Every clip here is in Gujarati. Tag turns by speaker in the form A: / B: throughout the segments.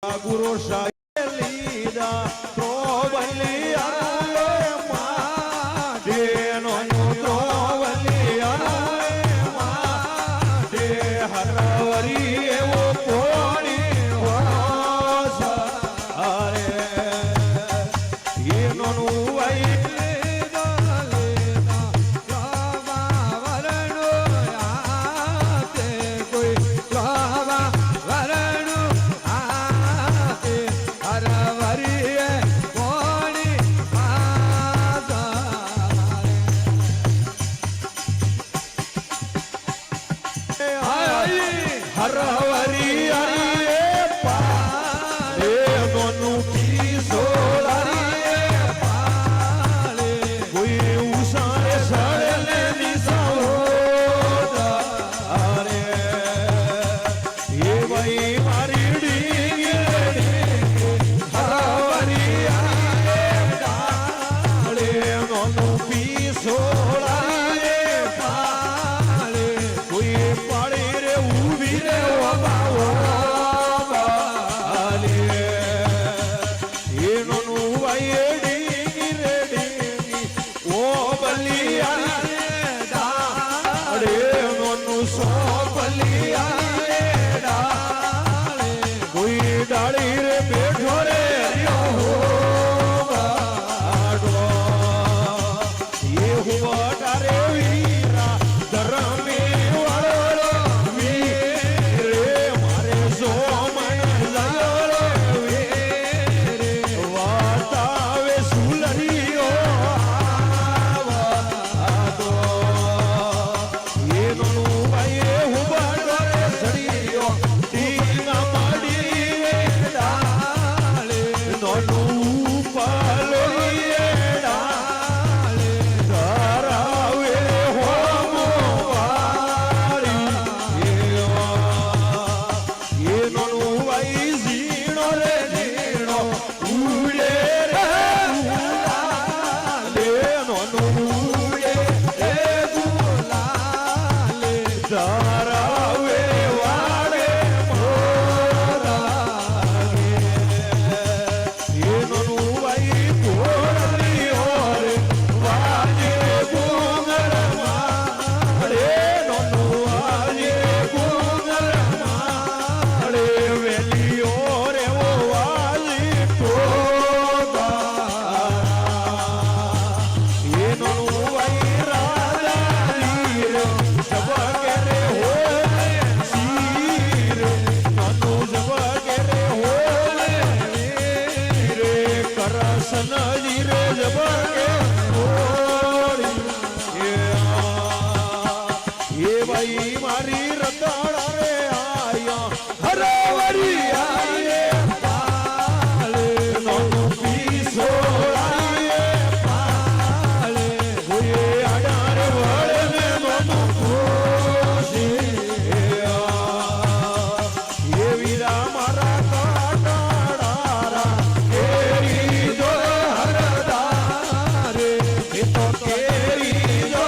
A: ગુરુ સાહેબ લીધા ત્રોવલિયા માટે ત્રોવલિયા માટે હરવરી એવો કોણી વાસ અરે એનો વૈ હરવરી હરિએ પાલે નોનું કિશોરી પાલે કોઈ ઉસારે સળને નિસાવો અરે એ ભાઈ મારી ડીંગી હરવરી હરિએ પાલે નોનું કિશોરી પાલે કોઈ પાડે રે ઉભી રે ડાળી રે બેઠો રે એ હુવા રે વીરા ધરમે વાળો વીરે મારે જો મન લાલો વીરે વાતાવે સુલરીઓ આતો એ નોનું ભાઈ હુવા રે સડીઓ ટીના માડી ભાઈ મારી રતાડા રે આયા હરવરી આયે પાલે નોનું કિશોરાયે પાલે ઓયે આડારે વળને નોનું ખોશી એ વીરા મારા કાટાડારા કેરી જો હરદારે એ તો કેરી જો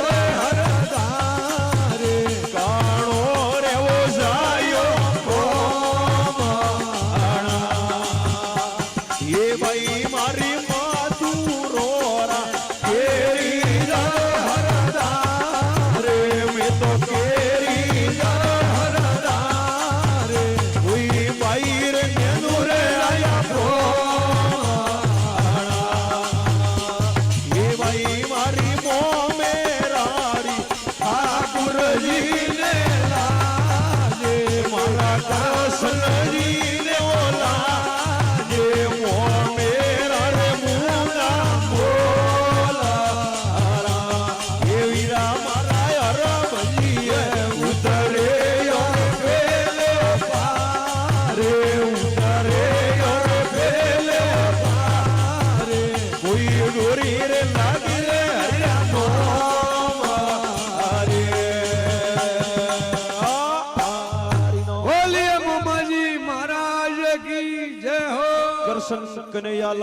A: દર્શન કનૈયા